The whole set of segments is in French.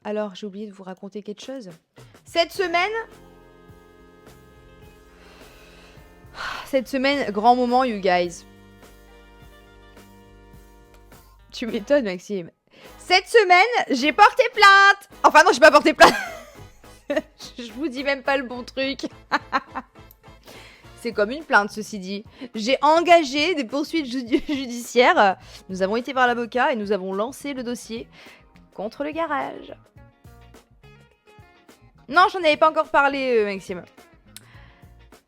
Alors, j'ai oublié de vous raconter quelque chose. Cette semaine, grand moment, you guys. Tu m'étonnes, Maxime. Cette semaine, j'ai porté plainte. Enfin non, j'ai pas porté plainte. Je vous dis même pas le bon truc. C'est comme une plainte, ceci dit. J'ai engagé des poursuites judiciaires. Nous avons été voir l'avocat et nous avons lancé le dossier contre le garage. Non, j'en avais pas encore parlé, Maxime.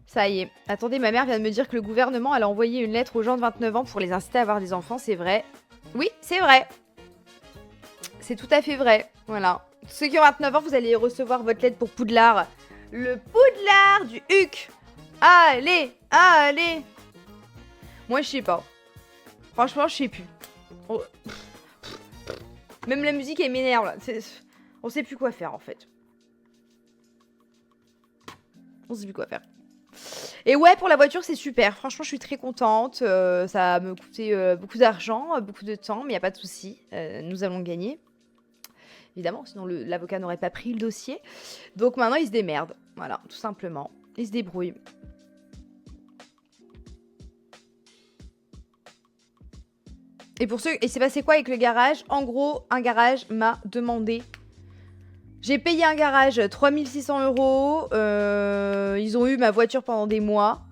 Ça y est. Attendez, ma mère vient de me dire que le gouvernement a envoyé une lettre aux gens de 29 ans pour les inciter à avoir des enfants. C'est vrai. Oui, c'est vrai. C'est tout à fait vrai. Voilà. Ceux qui ont 29 ans, vous allez recevoir votre lettre pour Poudlard. Le Poudlard du HUC. Allez, allez. Moi, je sais pas. Franchement, je sais plus. Oh. Même la musique, elle m'énerve, là. On sait plus quoi faire, en fait. On sait plus quoi faire. Et ouais, pour la voiture, c'est super. Franchement, je suis très contente. Ça va me coûter beaucoup d'argent, beaucoup de temps, mais il n'y a pas de souci. Nous allons gagner. Évidemment, sinon l'avocat n'aurait pas pris le dossier. Donc maintenant, il se démerde. Voilà, tout simplement. Il se débrouille. Et pour ceux... Et c'est passé quoi avec le garage? En gros, un garage m'a demandé... J'ai payé un garage 3600 €. Ils ont eu ma voiture pendant des mois.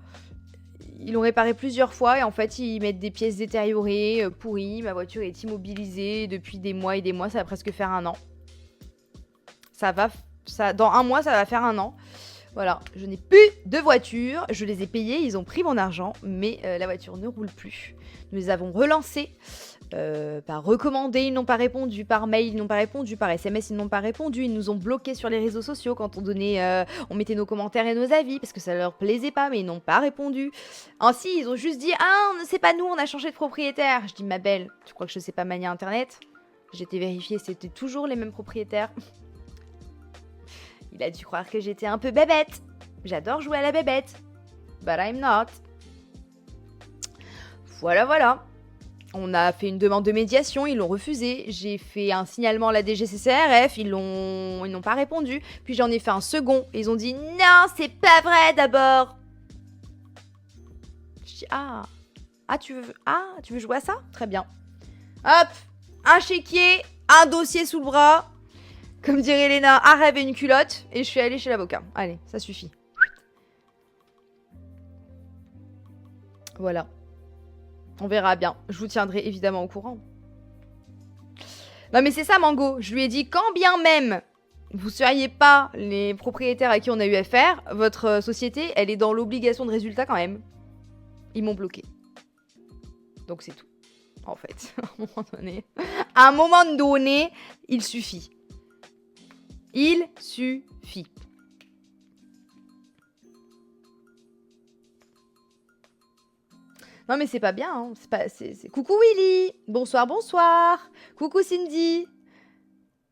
Ils l'ont réparée plusieurs fois et en fait, ils mettent des pièces détériorées, pourries. Ma voiture est immobilisée depuis des mois et des mois. Ça va presque faire 1 an. Dans 1 mois, ça va faire 1 an. Voilà, je n'ai plus de voiture. Je les ai payés, ils ont pris mon argent, mais la voiture ne roule plus. Nous les avons relancés. Par recommandé, ils n'ont pas répondu, par mail, ils n'ont pas répondu, par SMS, ils n'ont pas répondu, ils nous ont bloqués sur les réseaux sociaux quand on mettait nos commentaires et nos avis parce que ça leur plaisait pas, mais ils n'ont pas répondu. Ainsi, ils ont juste dit ah, c'est pas nous, on a changé de propriétaire. Je dis ma belle, tu crois que je sais pas manier internet? J'ai été vérifiée, c'était toujours les mêmes propriétaires. Il a dû croire que j'étais un peu bébête. J'adore jouer à la bébête, but I'm not. Voilà. On a fait une demande de médiation, ils l'ont refusé. J'ai fait un signalement à la DGCCRF, ils n'ont pas répondu. Puis j'en ai fait un second, et ils ont dit non, c'est pas vrai d'abord. Je dis tu veux jouer à ça? Très bien. Hop, un chéquier, un dossier sous le bras. Comme dirait Léna, un rêve et une culotte. Et je suis allée chez l'avocat. Allez, ça suffit. Voilà. On verra bien. Je vous tiendrai évidemment au courant. Non mais c'est ça, Mango. Je lui ai dit, quand bien même vous seriez pas les propriétaires à qui on a eu affaire, votre société, elle est dans l'obligation de résultat quand même. Ils m'ont bloqué. Donc c'est tout. En fait, à un moment donné, il suffit. Il suffit. Non mais c'est pas bien, hein. Coucou Willy. Bonsoir. Coucou Cindy.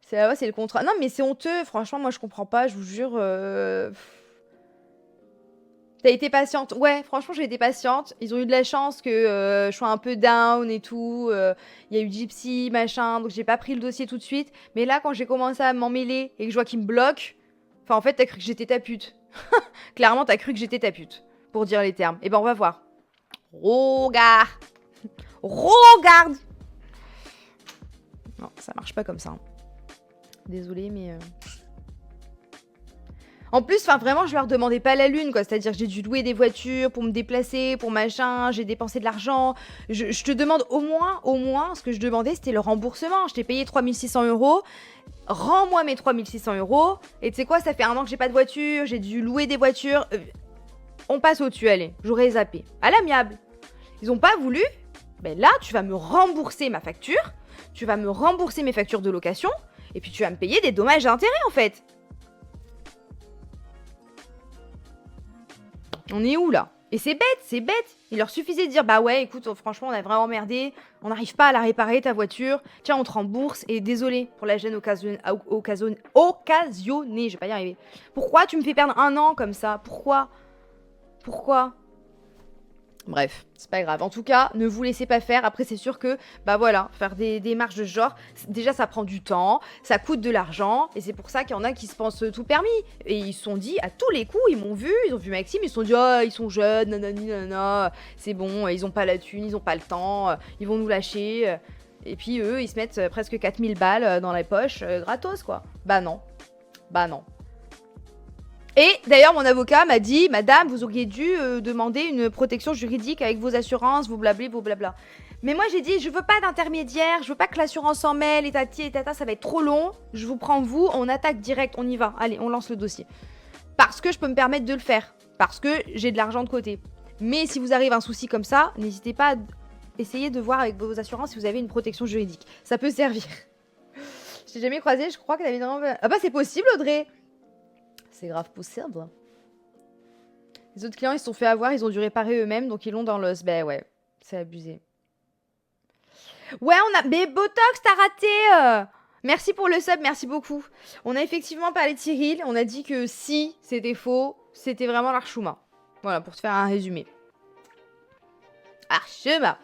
C'est le contrat. Non mais c'est honteux, franchement, moi je comprends pas, je vous jure. T'as été patiente. Ouais, franchement j'ai été patiente. Ils ont eu de la chance que je sois un peu down et tout. Il y a eu Gypsy, machin, donc j'ai pas pris le dossier tout de suite. Mais là quand j'ai commencé à m'en mêler et que je vois qu'ils me bloquent, enfin en fait t'as cru que j'étais ta pute. Clairement t'as cru que j'étais ta pute, pour dire les termes. Et ben on va voir. Regarde. Non, ça marche pas comme ça. Hein. Désolée, mais... En plus, enfin vraiment, je leur demandais pas la lune, quoi. C'est-à-dire que j'ai dû louer des voitures pour me déplacer, pour machin, j'ai dépensé de l'argent. Je te demande au moins, ce que je demandais, c'était le remboursement. Je t'ai payé 3600 €. Rends-moi mes 3600 €. Et tu sais quoi, ça fait 1 an que j'ai pas de voiture, j'ai dû louer des voitures. On passe au-dessus, allez. J'aurais zappé. À l'amiable. Ils ont pas voulu. Ben là, tu vas me rembourser ma facture. Tu vas me rembourser mes factures de location. Et puis tu vas me payer des dommages et intérêts, en fait. On est où, là? Et c'est bête. Il leur suffisait de dire, bah ouais, écoute, franchement, on a vraiment merdé. On n'arrive pas à la réparer, ta voiture. Tiens, on te rembourse. Et désolé pour la gêne occasionnée. Je vais pas y arriver. Pourquoi tu me fais perdre 1 an comme ça? Pourquoi? Bref, c'est pas grave. En tout cas, ne vous laissez pas faire. Après, c'est sûr que, bah voilà, faire des démarches de ce genre, déjà, ça prend du temps, ça coûte de l'argent, et c'est pour ça qu'il y en a qui se pensent tout permis. Et ils se sont dit, à tous les coups, ils m'ont vu, ils ont vu Maxime, ils se sont dit, oh, ils sont jeunes, nanani, nanana, c'est bon, ils ont pas la thune, ils ont pas le temps, ils vont nous lâcher. Et puis eux, ils se mettent presque 4000 balles dans la poche, gratos, quoi. Bah non. Bah non. Et d'ailleurs, mon avocat m'a dit, madame, vous auriez dû demander une protection juridique avec vos assurances, vos blabli, vos blabla. Mais moi, j'ai dit, je veux pas d'intermédiaire, je veux pas que l'assurance s'en mêle, et tati et tata, ça va être trop long. Je vous prends vous, on attaque direct, on y va. Allez, on lance le dossier. Parce que je peux me permettre de le faire. Parce que j'ai de l'argent de côté. Mais si vous arrive un souci comme ça, n'hésitez pas à essayer de voir avec vos assurances si vous avez une protection juridique. Ça peut servir. Je t'ai jamais croisé, je crois que t'avais une... Ah bah c'est possible, Audrey. C'est grave possible. Les autres clients, ils se sont fait avoir, ils ont dû réparer eux-mêmes, donc ils l'ont dans l'os. Ben ouais, c'est abusé. Ouais, on a... Mais Botox, t'as raté Merci pour le sub, merci beaucoup. On a effectivement parlé de Cyril, on a dit que si c'était faux, c'était vraiment l'Archuma. Voilà, pour te faire un résumé. Archuma.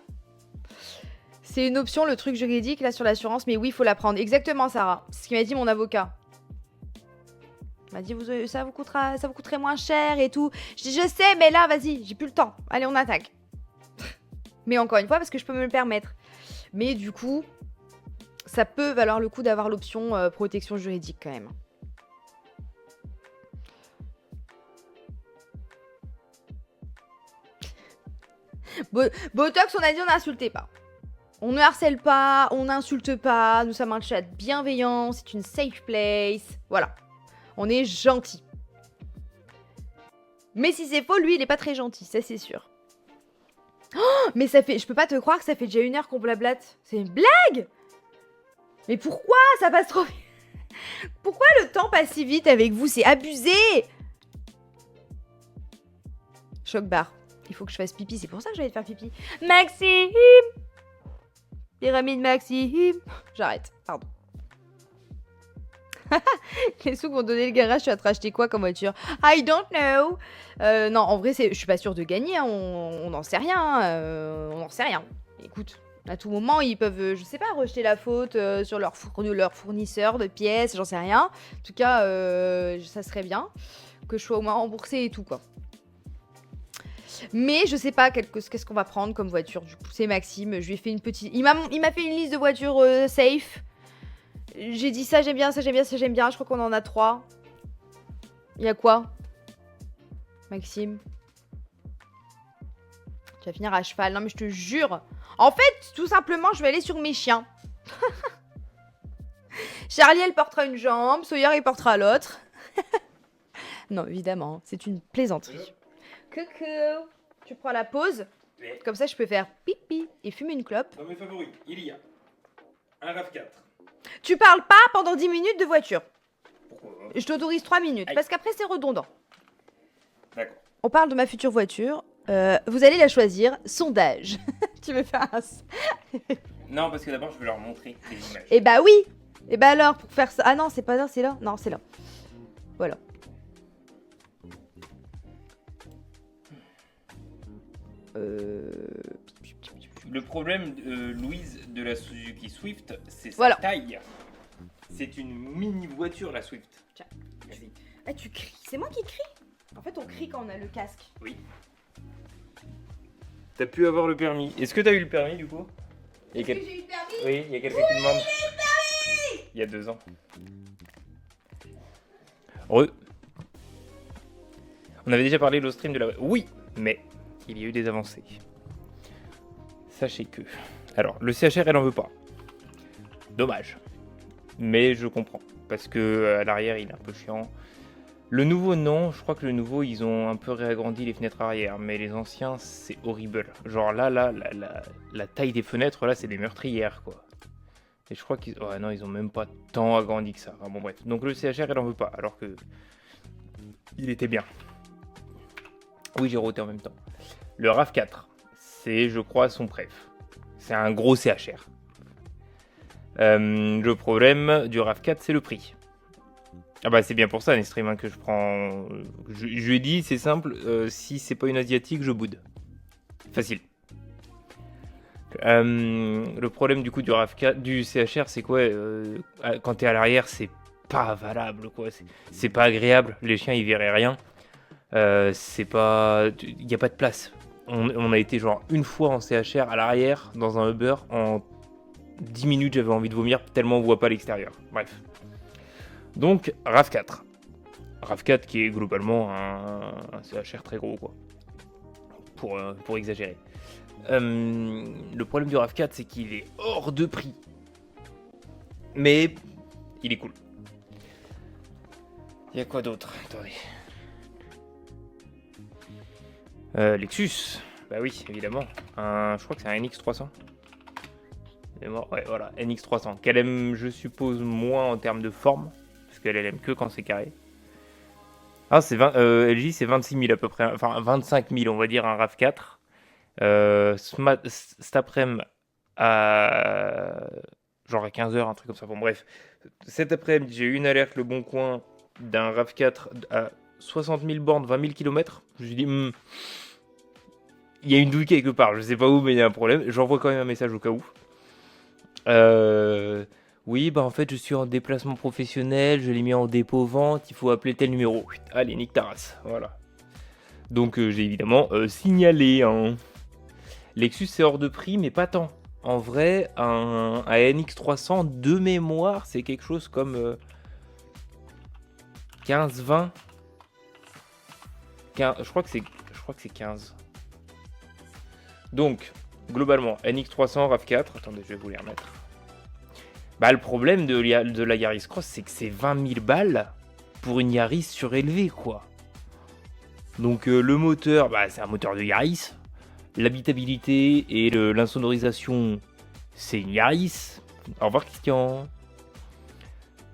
C'est une option, le truc juridique, là, sur l'assurance, mais oui, il faut la prendre. Exactement, Sarah. C'est ce qu'il m'a dit mon avocat. Il m'a dit, ça vous coûterait moins cher et tout. Je dis, je sais, mais là, vas-y, j'ai plus le temps. Allez, on attaque. Mais encore une fois, parce que je peux me le permettre. Mais du coup, ça peut valoir le coup d'avoir l'option protection juridique quand même. Botox, on a dit, on n'insultait pas. On ne harcèle pas, on n'insulte pas. Nous sommes un chat bienveillant, c'est une safe place. Voilà. On est gentil. Mais si c'est faux, lui, il est pas très gentil, ça c'est sûr. Oh, mais ça fait... Je peux pas te croire que ça fait déjà 1 heure qu'on blablate. C'est une blague? Mais pourquoi ça passe trop vite? Pourquoi le temps passe si vite avec vous? C'est abusé. Choc barre. Il faut que je fasse pipi, c'est pour ça que j'allais faire pipi. Maxime! Pyramide Maxime! J'arrête, pardon. Les sous qu'on donnait le garage, tu vas te racheter quoi comme voiture? I don't know. Non, en vrai, je suis pas sûre de gagner. Hein. On n'en sait rien. On n'en sait rien. Écoute, à tout moment, ils peuvent, je sais pas, rejeter la faute sur leur fournisseur de pièces. J'en sais rien. En tout cas, ça serait bien que je sois au moins remboursée et tout, quoi. Mais je sais pas qu'est-ce qu'on va prendre comme voiture. Du coup, c'est Maxime. Je lui ai fait une petite... Il m'a fait une liste de voitures safe. J'ai dit ça, j'aime bien, ça, j'aime bien, ça, j'aime bien. Je crois qu'on en a 3. Il y a quoi, Maxime? Tu vas finir à cheval. Non, mais je te jure. En fait, tout simplement, je vais aller sur mes chiens. Charlie, elle portera une jambe. Sawyer, il portera l'autre. Non, évidemment, c'est une plaisanterie. Coucou. Tu prends la pause. Ouais. Comme ça, je peux faire pipi et fumer une clope. Dans mes favoris, il y a un RAV4. Tu parles pas pendant 10 minutes de voiture. Pourquoi? Je t'autorise 3 minutes. Aïe. Parce qu'après, c'est redondant. D'accord. On parle de ma future voiture. Vous allez la choisir. Sondage. Tu veux faire un... Non, parce que d'abord, je vais leur montrer les images. Eh bah oui. Eh bah alors, pour faire ça... Ah non, c'est pas là, c'est là. Non, c'est là. Voilà. Le problème, Louise, de la Suzuki Swift, c'est sa Voilà. taille. C'est une mini voiture, la Swift. Tiens. Vas-y. Ah, tu cries. C'est moi qui crie. En fait, on crie quand on a le casque. Oui. T'as pu avoir le permis. Est-ce que t'as eu le permis, du coup? Est-ce que j'ai eu le permis? Oui, il y a quelqu'un qui demande. Il y a 2 ans. On avait déjà parlé de stream de la... Oui, mais il y a eu des avancées. Sachez que... Alors, le CHR, elle en veut pas. Dommage. Mais je comprends. Parce que à l'arrière, il est un peu chiant. Le nouveau, non. Je crois que le nouveau, ils ont un peu réagrandi les fenêtres arrière. Mais les anciens, c'est horrible. Genre là, la taille des fenêtres, là, c'est des meurtrières, quoi. Et je crois qu'ils... Oh non, ils ont même pas tant agrandi que ça. Enfin, bon, bref. Donc le CHR, elle en veut pas. Alors que... Il était bien. Oui, j'ai roté en même temps. Le RAV4, c'est, je crois, son préf. C'est un gros CHR. Le problème du RAV4, c'est le prix. Ah bah c'est bien pour ça, Nestream, hein, que je prends... Je lui ai dit, c'est simple, si c'est pas une asiatique, je boude. Facile. Le problème du coup du RAV4, du CHR, c'est quoi quand t'es à l'arrière, c'est pas valable, quoi. C'est pas agréable. Les chiens, ils verraient rien. C'est pas... Il n'y a pas de place. On a été genre une fois en CHR à l'arrière, dans un Uber, en 10 minutes, j'avais envie de vomir, tellement on voit pas l'extérieur. Bref. Donc, RAV4. RAV4 qui est globalement un CHR très gros, quoi. Pour exagérer. Le problème du RAV4, c'est qu'il est hors de prix. Mais il est cool. Il y a quoi d'autre? Attendez. Lexus. Bah oui, évidemment. Je crois que c'est un NX300. Ouais, voilà, NX300. Qu'elle aime, je suppose, moins en termes de forme. Parce qu'elle aime que quand c'est carré. Ah, c'est LG, c'est 26 000 à peu près. Enfin, 25 000, on va dire, un RAV4. Cet après-midi, genre à 15h, un truc comme ça. Bon, bref. Cet après-midi, j'ai eu une alerte Le Bon Coin d'un RAV4 à 60 000 bornes, 20 000 km. Je me suis dit, il y a une douille quelque part. Je sais pas où, mais il y a un problème. J'envoie quand même un message au cas où. Oui, bah en fait, je suis en déplacement professionnel. Je l'ai mis en dépôt-vente. Il faut appeler tel numéro. Allez, nique ta race. Voilà. Donc, j'ai évidemment signalé. Hein. Lexus, c'est hors de prix, mais pas tant. En vrai, un NX300 de mémoire, c'est quelque chose comme 15, 20. 15, je crois que c'est 15. Donc, globalement, NX300, RAV4. Attendez, je vais vous les remettre. Bah, le problème de la Yaris Cross, c'est que c'est 20 000 balles pour une Yaris surélevée, quoi. Donc, le moteur, bah, c'est un moteur de Yaris. L'habitabilité et l'insonorisation, c'est une Yaris. Au revoir, Christian.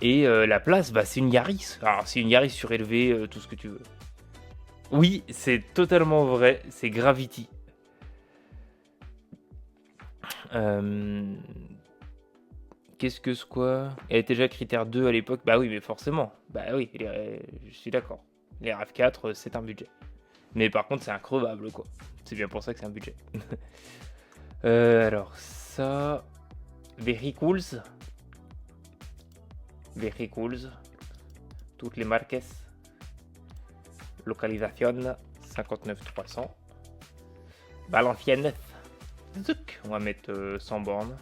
Et la place, bah, c'est une Yaris. Alors, c'est une Yaris surélevée, tout ce que tu veux. Oui, c'est totalement vrai. C'est Gravity. Qu'est-ce que c'est quoi? Elle était déjà critère 2 à l'époque. Bah oui, mais forcément. Bah oui, je suis d'accord. Les RAV4, c'est un budget. Mais par contre, c'est increvable, quoi. C'est bien pour ça que c'est un budget. Alors, ça... Vehicles. Toutes les marques. Localisation 59 300. Valenciennes. On va mettre 100 bornes.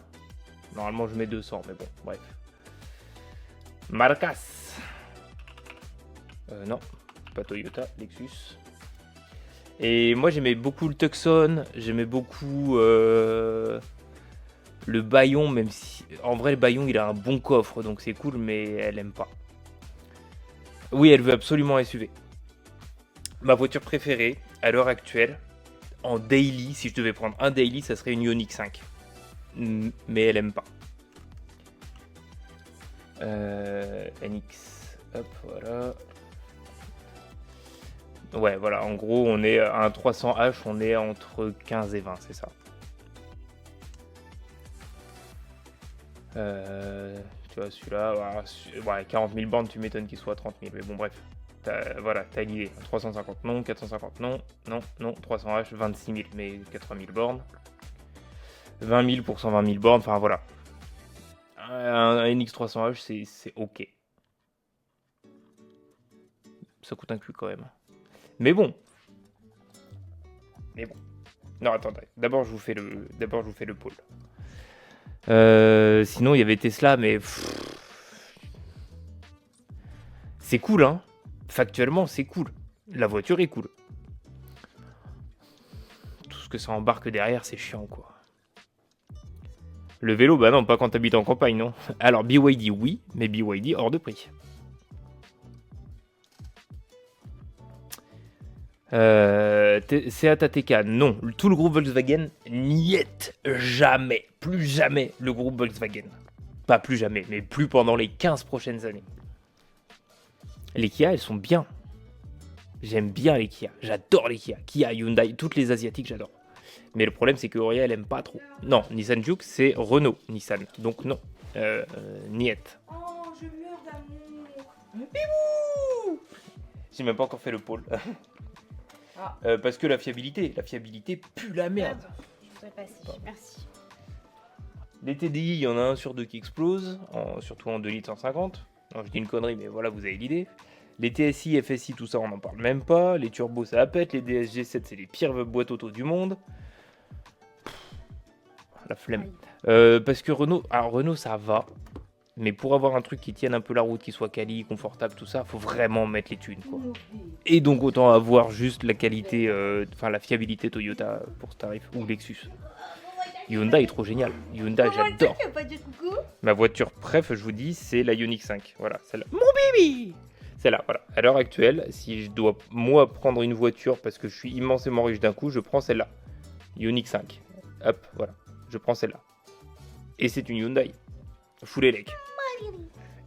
Normalement, je mets 200, mais bon, bref. Marcas. Non, pas Toyota, Lexus. Et moi, j'aimais beaucoup le Tucson. J'aimais beaucoup le Bayon, même si... En vrai, le Bayon, il a un bon coffre, donc c'est cool, mais elle aime pas. Oui, elle veut absolument un SUV. Ma voiture préférée, à l'heure actuelle, en daily, si je devais prendre un daily, ça serait une Ioniq 5. Mais elle aime pas. NX, hop, voilà. Ouais, voilà, en gros, on est à un 300H, on est entre 15 et 20, c'est ça. Tu vois, celui-là, ouais, 40 000 bornes, tu m'étonnes qu'il soit à 30 000, mais bon, bref. Voilà, t'as l'idée. 350 non, 450 non, 300H, 26 000, mais 80 000 bornes. 20 000 pour 120 000 bornes, enfin voilà. Un NX300H, c'est ok. Ça coûte un cul quand même. Mais bon. Non, attendez. D'abord, je vous fais le pôle. Sinon, il y avait Tesla, mais... C'est cool, hein. Factuellement, c'est cool. La voiture est cool. Tout ce que ça embarque derrière, c'est chiant, quoi. Le vélo, bah non, pas quand t'habites en campagne, non. Alors, BYD, oui, mais BYD hors de prix. Seat ATK, non. Tout le groupe Volkswagen, niet, jamais, plus jamais le groupe Volkswagen. Pas plus jamais, mais plus pendant les 15 prochaines années. Les Kia, elles sont bien. J'aime bien les Kia, j'adore les Kia. Kia, Hyundai, toutes les asiatiques, j'adore. Mais le problème, c'est que Auréa, elle aime pas trop. Non, Nissan Juke, c'est Renault Nissan. Donc non, niet. Oh, je meurs d'amour. Bibou. J'ai même pas encore fait le pôle. Ah. Parce que la fiabilité pue la merde. Je voudrais passer, merci. Les TDI, il y en a un sur deux qui explose, surtout en 2 litres 150. Non, je dis une connerie, mais voilà, vous avez l'idée. Les TSI, FSI, tout ça, on n'en parle même pas. Les turbos, ça pète. Les DSG7, c'est les pires boîtes auto du monde. La flemme. Parce que Renault, ça va. Mais pour avoir un truc qui tienne un peu la route, qui soit quali, confortable, tout ça, faut vraiment mettre les thunes, quoi. Et donc, autant avoir juste la qualité, la fiabilité Toyota pour ce tarif, ou Lexus. Hyundai est trop génial. Hyundai, j'adore. Ma voiture préf, je vous dis, c'est la Ioniq 5. Voilà, celle-là. Mon bébé! Celle-là, voilà. À l'heure actuelle, si je dois, moi, prendre une voiture parce que je suis immensément riche d'un coup, je prends celle-là. Ioniq 5. Hop, voilà. Je prends celle-là. Et c'est une Hyundai. Full elec.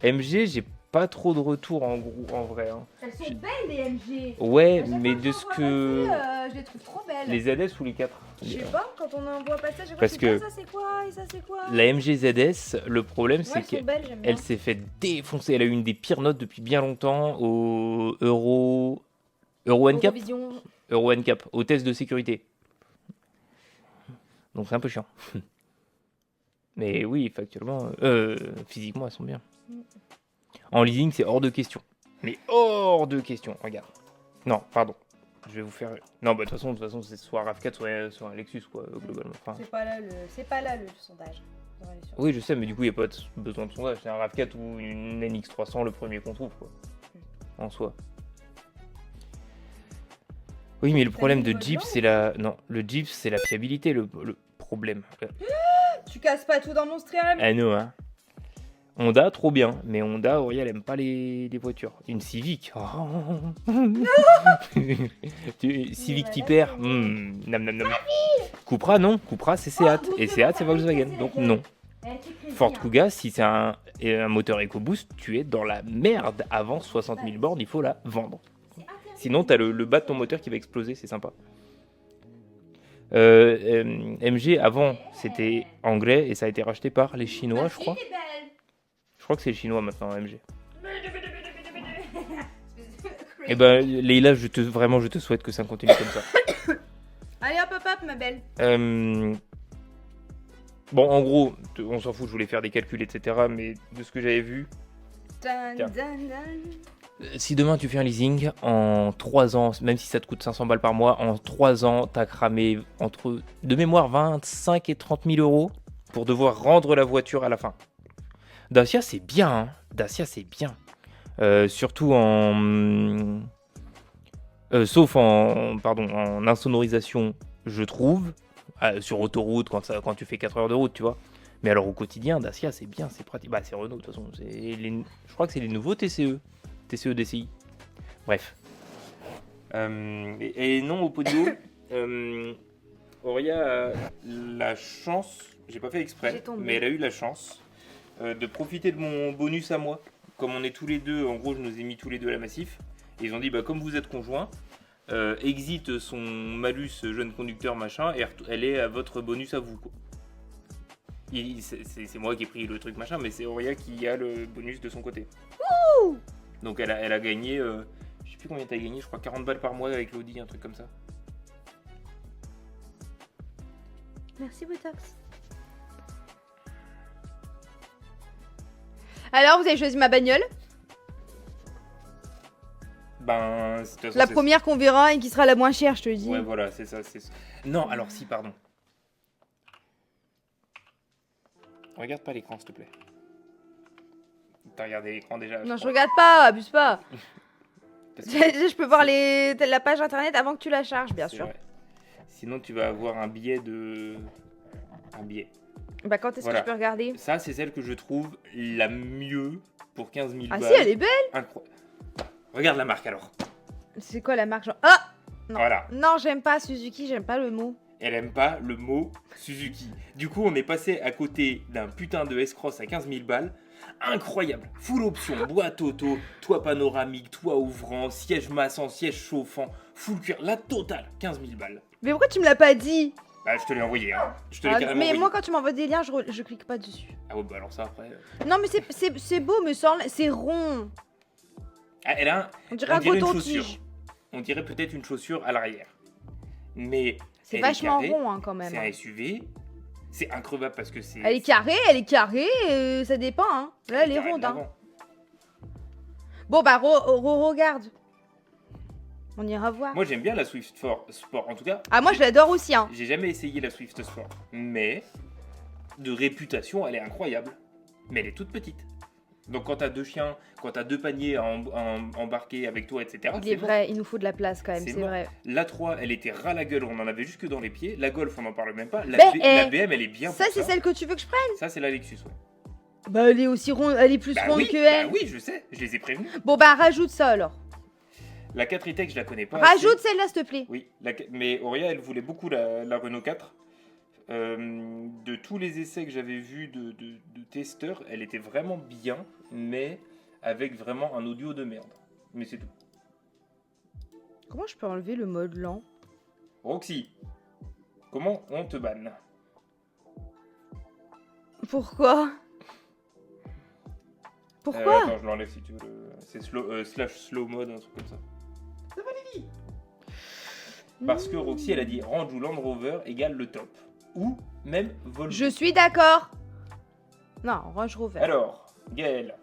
MG, j'ai pas trop de retour en vrai. Hein. Elles sont belles les MG. Ouais, mais de ce que... je les trouve trop belles. Les ZS ou les 4? Je sais pas, quand on en voit passer, je Parce que ça c'est quoi et ça c'est quoi. La MG ZS, le problème c'est qu'elle elle s'est fait défoncer. Elle a eu une des pires notes depuis bien longtemps au Euro NCAP. Euro NCAP, au test de sécurité. Donc c'est un peu chiant. Mais oui, factuellement, physiquement elles sont bien. En leasing, c'est hors de question. Mais hors de question, regarde. Non, pardon. Je vais vous faire... Non, bah de toute façon, c'est soit un RAV4, soit un Lexus, quoi, globalement. Enfin... C'est pas là le sondage. Oui, je sais, mais du coup, il n'y a pas besoin de sondage. C'est un RAV4 ou une NX300, le premier qu'on trouve, quoi. En soi. Oui, mais le problème de Jeep, c'est la... Non, le Jeep, c'est la fiabilité, le problème. Tu casses pas tout dans mon stream. Ah non, hein. Honda, trop bien, mais Honda, Aurélie, elle aime pas les voitures. Une Civic. Oh. Civic Type R. Nam nam nam. Cupra, non. Cupra, c'est Seat. Et Seat, c'est Volkswagen. Donc, non. Ford Kuga, si c'est un moteur EcoBoost, tu es dans la merde. Avant 60 000 bornes, il faut la vendre. Sinon, t'as le bas de ton moteur qui va exploser, c'est sympa. MG, avant, c'était anglais et ça a été racheté par les Chinois, je crois. Je crois que c'est le chinois maintenant, MG. Et ben, Leïla, je te souhaite que ça continue comme ça. Allez hop hop hop, ma belle. Bon, en gros, on s'en fout, je voulais faire des calculs, etc. Mais de ce que j'avais vu... Si demain tu fais un leasing, en 3 ans, même si ça te coûte 500 balles par mois, en 3 ans, t'as cramé entre, de mémoire, 25 et 30 000 euros pour devoir rendre la voiture à la fin. Dacia, c'est bien, hein. Dacia, c'est bien. Surtout en... sauf en insonorisation, je trouve. Sur autoroute, quand tu fais 4 heures de route, tu vois. Mais alors au quotidien, Dacia, c'est bien, c'est pratique. Bah, c'est Renault, de toute façon. Je crois que c'est les nouveaux TCE. TCE, DCI. Bref. Et non, au podio, Aurélia a la chance, j'ai pas fait exprès, mais elle a eu la chance de profiter de mon bonus à moi. Comme on est tous les deux, en gros, je nous ai mis tous les deux à la Massif. Et ils ont dit, bah, comme vous êtes conjoints, exit son malus jeune conducteur machin, et elle est à votre bonus à vous, quoi. C'est moi qui ai pris le truc machin, mais c'est Aurélia qui a le bonus de son côté. Wouh! Donc elle a gagné, je sais plus combien t'as gagné, je crois 40 balles par mois avec l'Audi, un truc comme ça. Merci Botox. Alors, vous avez choisi ma bagnole? Ben, la première qu'on verra et qui sera la moins chère, je te le dis. Ouais, voilà, c'est ça. Non, alors si, pardon. Regarde pas l'écran, s'il te plaît. T'as regardé l'écran déjà? Non, je regarde pas, abuse pas. Je peux voir la page internet avant que tu la charges, bien sûr. Vrai. Sinon, tu vas avoir un billet de... Un billet. Bah, quand est-ce que je peux regarder? Ça, c'est celle que je trouve la mieux pour 15 000 balles. Ah si, elle est belle. Incroyable. Regarde la marque, alors. C'est quoi la marque, genre... Ah non. Voilà. Non, j'aime pas Suzuki, j'aime pas le mot. Elle aime pas le mot Suzuki. Du coup, on est passé à côté d'un putain de S-Cross à 15 000 balles. Incroyable. Full option, boîte auto, toit panoramique, toit ouvrant, siège massant, siège chauffant, full cuir, la totale, 15 000 balles. Mais pourquoi tu me l'as pas dit? Bah, je te l'ai envoyé, hein. Je te l'ai carrément envoyé. Moi, quand tu m'envoies des liens, je clique pas dessus. Ah ouais, bah alors ça, après... Non, mais c'est beau, me semble. C'est rond. Ah, elle a on dirait un une coton-tige. on dirait peut-être une chaussure à l'arrière. Mais C'est elle vachement est carrée, rond hein, quand même. c'est un SUV, c'est increvable parce que c'est... Elle est carrée, ça dépend. Hein. Là, elle est carrée de ronde. Hein. l'avant. Bon, bah, regarde. On ira voir. Moi j'aime bien la Swift Sport, en tout cas. Ah, moi, je l'adore aussi. Hein. J'ai jamais essayé la Swift Sport, mais de réputation, elle est incroyable. Mais elle est toute petite. Donc quand t'as 2 chiens, quand t'as 2 paniers à embarquer avec toi, etc. Il est vrai, il nous faut de la place quand même, c'est vrai. L'A3, elle était ras la gueule, on en avait jusque dans les pieds. La Golf, on n'en parle même pas. La BM, elle est bien. Ça, c'est celle que tu veux que je prenne? Ça, c'est la Lexus, ouais. Bah, elle est aussi ronde, elle est plus ronde que elle. Bah oui, je sais, je les ai prévenus. Bon, bah, rajoute ça alors. La 4 E-Tech, je la connais pas. Rajoute celle-là, s'il te plaît. Oui, mais Auria, elle voulait beaucoup la Renault 4. De tous les essais que j'avais vus de testeurs, elle était vraiment bien, mais avec vraiment un audio de merde. Mais c'est tout. Comment je peux enlever le mode lent? Roxy, comment on te banne? Pourquoi? Pourquoi? Attends, je l'enlève si tu veux. C'est slow mode, un truc comme ça. Ça va les filles. Parce que Roxy, elle a dit Range ou Land Rover égale le top. Ou même Volvo. Je suis d'accord. Non, Range Rover. Alors, Gaël,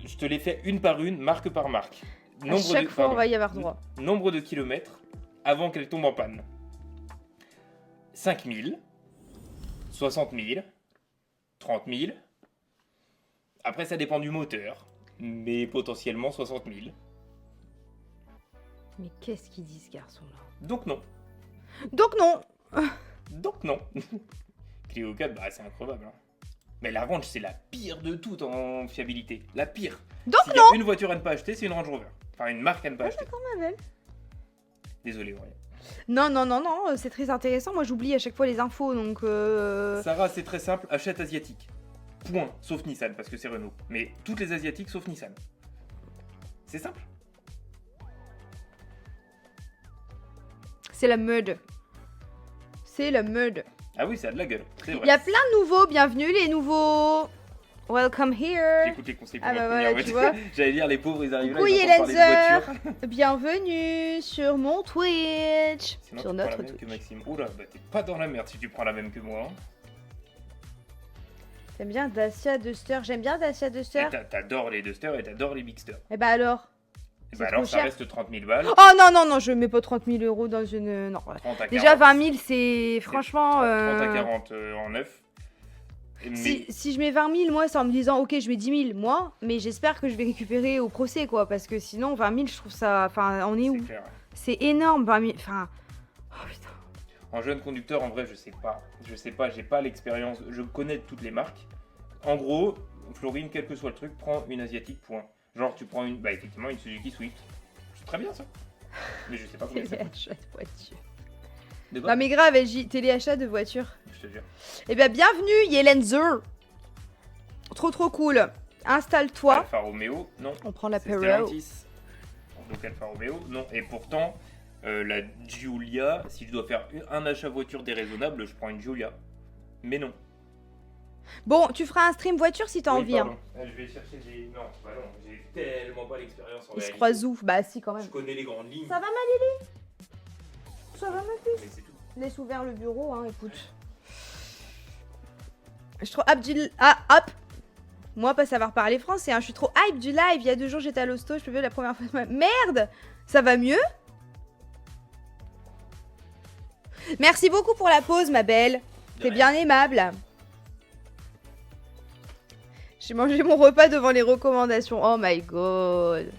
je te l'ai fait une par une, marque par marque. À chaque fois, on va y avoir droit. Nombre de kilomètres avant qu'elle tombe en panne. 5 000, 60 000, 30 000. Après, ça dépend du moteur, mais potentiellement 60 000. Mais qu'est-ce qu'il dit ce garçon-là? Donc non. Donc non. Donc non. Clio 4, bah c'est incroyable. Hein. Mais la Range, c'est la pire de toutes en fiabilité. La pire. Donc S'il non. y a une voiture à ne pas acheter, c'est une Range Rover. Enfin, une marque à ne pas acheter. D'accord, ma belle. Désolé, ouais. Non, c'est très intéressant. Moi, j'oublie à chaque fois les infos, donc... Sarah, c'est très simple, achète asiatique. Point. Sauf Nissan, parce que c'est Renault. Mais toutes les asiatiques, sauf Nissan. C'est simple. C'est la mode. C'est la mode. Ah oui, ça a de la gueule, c'est vrai. Il y a plein de nouveaux. Bienvenue, les nouveaux. Welcome here. J'écoute les conseils pour Ah ma bah première voilà, tu voiture. vois. J'allais dire, les pauvres, ils arrivent là, Coucou, ils entendent parler de Yelenzer. voiture. Bienvenue sur mon Twitch. Sinon, sur tu prends notre la même que Twitch. Maxime. Oula, bah t'es pas dans la merde si tu prends la même que moi. Hein. T'aimes bien Dacia Duster? J'aime bien Dacia Duster. Et t'adores les Duster et t'adores les Bigster. Eh bah alors. Et C'est bah alors, trop ça cher. reste 30 000 balles. Oh non, je mets pas 30 000 € dans une... Non. 30 à 40. Déjà 20 000, c'est franchement... 30 à 40 en neuf. Mais Si je mets 20 000, moi, c'est en me disant, ok, je mets 10 000, moi, mais j'espère que je vais récupérer au procès, quoi, parce que sinon, 20 000, je trouve ça... Enfin, on est c'est où? clair. C'est énorme, 20 000... Enfin... Oh, putain. En jeune conducteur, en vrai, je sais pas. Je sais pas, j'ai pas l'expérience. Je connais toutes les marques. En gros, Florine, quel que soit le truc, prends une asiatique, point. Genre, tu prends une... Bah, effectivement, une Suzuki Swift. C'est très bien, ça. Mais je sais pas combien ça coûte. Téléachat de voiture. De quoi Non, mais grave, téléachat de voiture. Je te jure. Eh bien, bienvenue, Yelenzer. Trop cool. Installe-toi. Alfa Romeo, non. On prend la C'est Perel. Stellantis. Donc Alfa Romeo, non. Et pourtant, la Giulia, si je dois faire un achat voiture déraisonnable, je prends une Giulia. Mais non. Bon, tu feras un stream voiture si t'as Oui, envie. Hein. pardon. Je vais chercher des... Non, bah non, j'ai tellement pas l'expérience en Ils se réalité. croisent où? Bah si, quand Je même. connais les grandes lignes. Ça va, ma Lily? Ça va, ma fille? Mais c'est tout. Laisse ouvert le bureau, hein, écoute. Je trouve Abdul... Ah, hop. Moi, pas savoir parler français, hein. Je suis trop hype du live. Il y a 2 jours, j'étais à l'hosto, je peux ver la première fois. Merde! Ça va mieux? Merci beaucoup pour la pause, ma belle. T'es bien aimable. J'ai mangé mon repas devant les recommandations. Oh my god.